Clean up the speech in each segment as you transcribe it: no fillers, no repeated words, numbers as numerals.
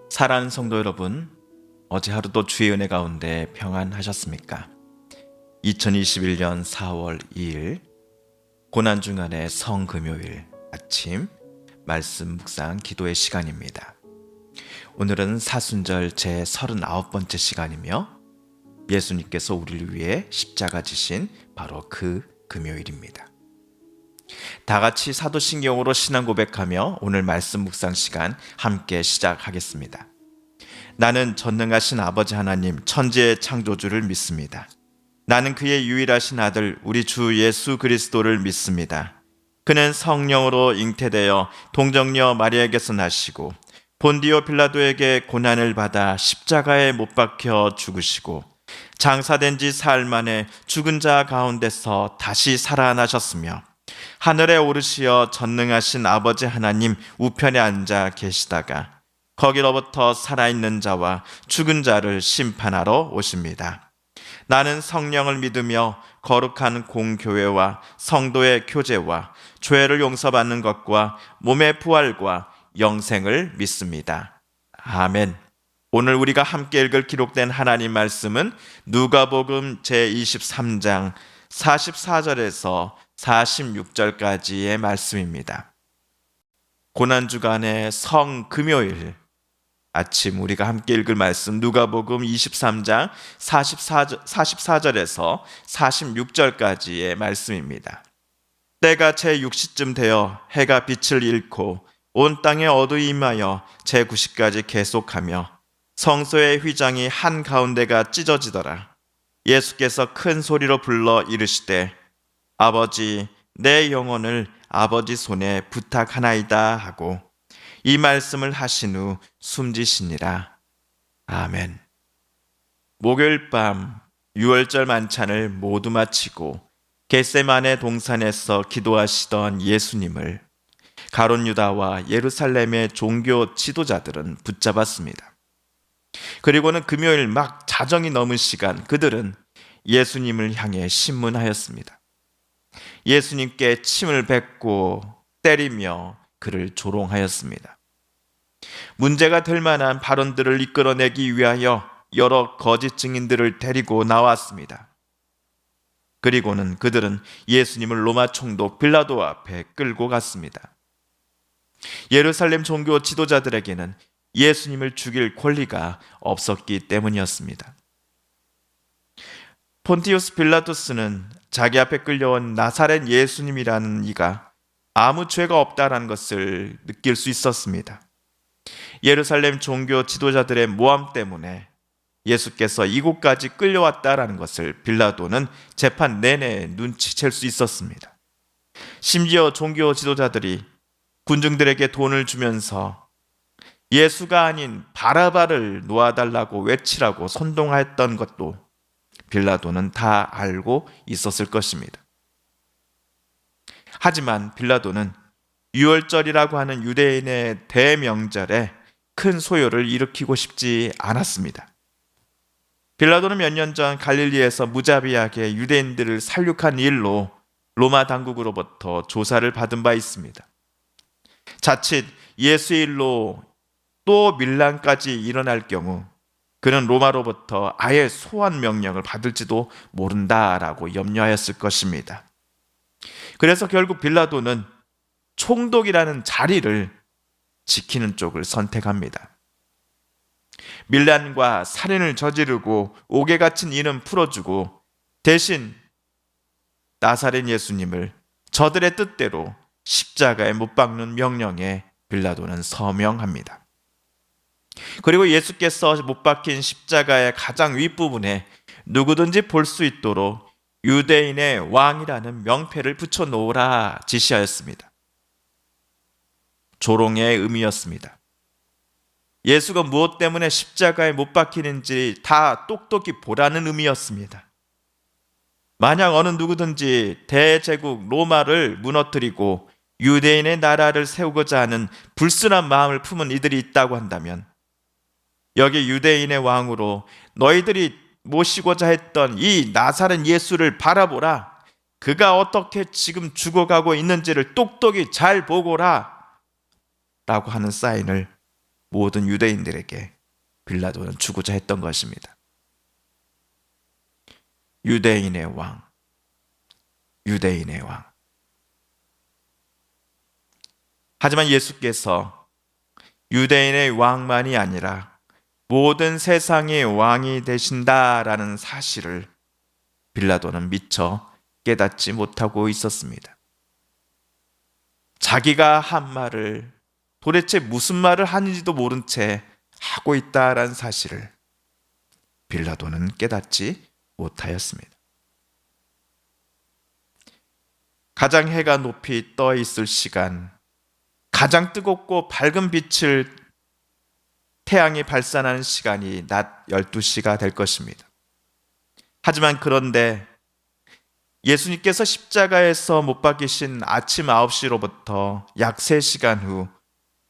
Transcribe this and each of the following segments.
사랑하는 성도 여러분, 어제 하루도 주의 은혜 가운데 평안하셨습니까? 2021년 4월 2일 고난주간의 성금요일 아침 말씀 묵상 기도의 시간입니다. 오늘은 사순절 제 39번째 시간이며 예수님께서 우리를 위해 십자가 지신 바로 그 금요일입니다. 다 같이 사도신경으로 신앙 고백하며 오늘 말씀 묵상 시간 함께 시작하겠습니다. 나는 전능하신 아버지 하나님 천지의 창조주를 믿습니다. 나는 그의 유일하신 아들 우리 주 예수 그리스도를 믿습니다. 그는 성령으로 잉태되어 동정녀 마리아에게서 나시고 본디오 빌라도에게 고난을 받아 십자가에 못 박혀 죽으시고 장사된 지 사흘 만에 죽은 자 가운데서 다시 살아나셨으며 하늘에 오르시어 전능하신 아버지 하나님 우편에 앉아 계시다가 거기로부터 살아있는 자와 죽은 자를 심판하러 오십니다. 나는 성령을 믿으며 거룩한 공교회와 성도의 교제와 죄를 용서받는 것과 몸의 부활과 영생을 믿습니다. 아멘. 오늘 우리가 함께 읽을 기록된 하나님 말씀은 누가복음 제23장 44절에서 46절까지의 말씀입니다. 고난주간의 성금요일 아침 우리가 함께 읽을 말씀 누가복음 23장 44절에서 46절까지의 말씀입니다. 때가 제6시쯤 되어 해가 빛을 잃고 온 땅에 어두이 임하여 제9시까지 계속하며 성소의 휘장이 한가운데가 찢어지더라. 예수께서 큰 소리로 불러 이르시되 아버지 내 영혼을 아버지 손에 부탁하나이다 하고 이 말씀을 하신 후 숨지시니라. 아멘. 목요일 밤 유월절 만찬을 모두 마치고 겟세마네 동산에서 기도하시던 예수님을 가룟 유다와 예루살렘의 종교 지도자들은 붙잡았습니다. 그리고는 금요일 막 자정이 넘은 시간 그들은 예수님을 향해 신문하였습니다. 예수님께 침을 뱉고 때리며 그를 조롱하였습니다. 문제가 될 만한 발언들을 이끌어내기 위하여 여러 거짓 증인들을 데리고 나왔습니다. 그리고는 그들은 예수님을 로마 총독 빌라도 앞에 끌고 갔습니다. 예루살렘 종교 지도자들에게는 예수님을 죽일 권리가 없었기 때문이었습니다. 폰티우스 빌라도스는 자기 앞에 끌려온 나사렛 예수님이라는 이가 아무 죄가 없다라는 것을 느낄 수 있었습니다. 예루살렘 종교 지도자들의 모함 때문에 예수께서 이곳까지 끌려왔다라는 것을 빌라도는 재판 내내 눈치챌 수 있었습니다. 심지어 종교 지도자들이 군중들에게 돈을 주면서 예수가 아닌 바라바를 놓아달라고 외치라고 선동했던 것도 빌라도는 다 알고 있었을 것입니다. 하지만 빌라도는 유월절이라고 하는 유대인의 대명절에 큰 소요를 일으키고 싶지 않았습니다. 빌라도는 몇 년 전 갈릴리에서 무자비하게 유대인들을 살육한 일로 로마 당국으로부터 조사를 받은 바 있습니다. 자칫 예수의 일로 또 밀란까지 일어날 경우 그는 로마로부터 아예 소환 명령을 받을지도 모른다라고 염려하였을 것입니다. 그래서 결국 빌라도는 총독이라는 자리를 지키는 쪽을 선택합니다. 밀란과 살인을 저지르고 옥에 갇힌 이는 풀어주고 대신 나사렛 예수님을 저들의 뜻대로 십자가에 못 박는 명령에 빌라도는 서명합니다. 그리고 예수께서 못 박힌 십자가의 가장 윗부분에 누구든지 볼 수 있도록 유대인의 왕이라는 명패를 붙여놓으라 지시하였습니다. 조롱의 의미였습니다. 예수가 무엇 때문에 십자가에 못 박히는지 다 똑똑히 보라는 의미였습니다. 만약 어느 누구든지 대제국 로마를 무너뜨리고 유대인의 나라를 세우고자 하는 불순한 마음을 품은 이들이 있다고 한다면 여기 유대인의 왕으로 너희들이 모시고자 했던 이 나사렛 예수를 바라보라. 그가 어떻게 지금 죽어가고 있는지를 똑똑히 잘 보거라 라고 하는 사인을 모든 유대인들에게 빌라도는 주고자 했던 것입니다. 유대인의 왕, 유대인의 왕. 하지만 예수께서 유대인의 왕만이 아니라 모든 세상의 왕이 되신다라는 사실을 빌라도는 미처 깨닫지 못하고 있었습니다. 자기가 한 말을 도대체 무슨 말을 하는지도 모른 채 하고 있다라는 사실을 빌라도는 깨닫지 못하였습니다. 가장 해가 높이 떠 있을 시간, 가장 뜨겁고 밝은 빛을 태양이 발산하는 시간이 낮 12시가 될 것입니다. 하지만 그런데 예수님께서 십자가에서 못 박히신 아침 9시로부터 약 3시간 후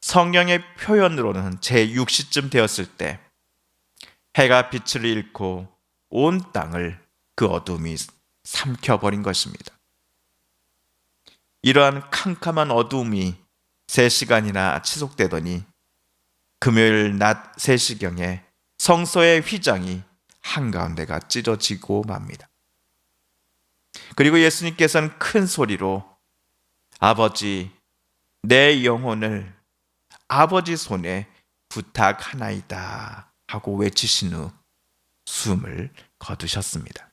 성경의 표현으로는 제6시쯤 되었을 때 해가 빛을 잃고 온 땅을 그 어둠이 삼켜버린 것입니다. 이러한 캄캄한 어두움이 3시간이나 지속되더니 금요일 낮 3시경에 성소의 휘장이 한가운데가 찢어지고 맙니다. 그리고 예수님께서는 큰 소리로 아버지, 내 영혼을 아버지 손에 부탁하나이다 하고 외치신 후 숨을 거두셨습니다.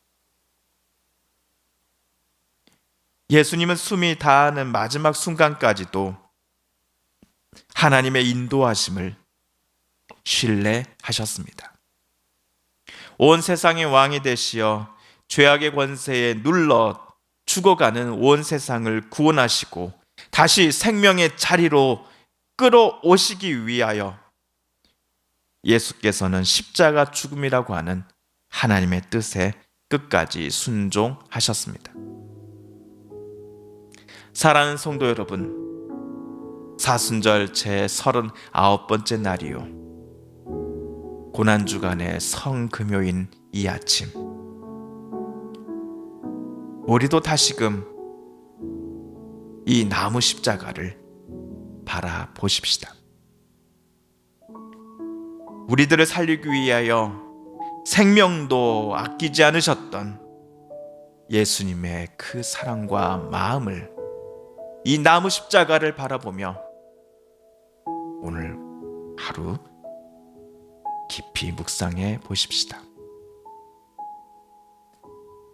예수님은 숨이 다하는 마지막 순간까지도 하나님의 인도하심을 신뢰하셨습니다. 온 세상의 왕이 되시어 죄악의 권세에 눌러 죽어가는 온 세상을 구원하시고 다시 생명의 자리로 끌어오시기 위하여 예수께서는 십자가 죽음이라고 하는 하나님의 뜻에 끝까지 순종하셨습니다. 사랑하는 성도 여러분, 사순절 제 39번째 날이요, 고난주간의 성금요인 이 아침, 우리도 다시금 이 나무 십자가를 바라보십시다. 우리들을 살리기 위하여 생명도 아끼지 않으셨던 예수님의 그 사랑과 마음을 이 나무 십자가를 바라보며 오늘 하루 깊이 묵상해 보십시다.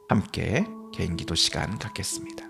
함께 개인 기도 시간 갖겠습니다.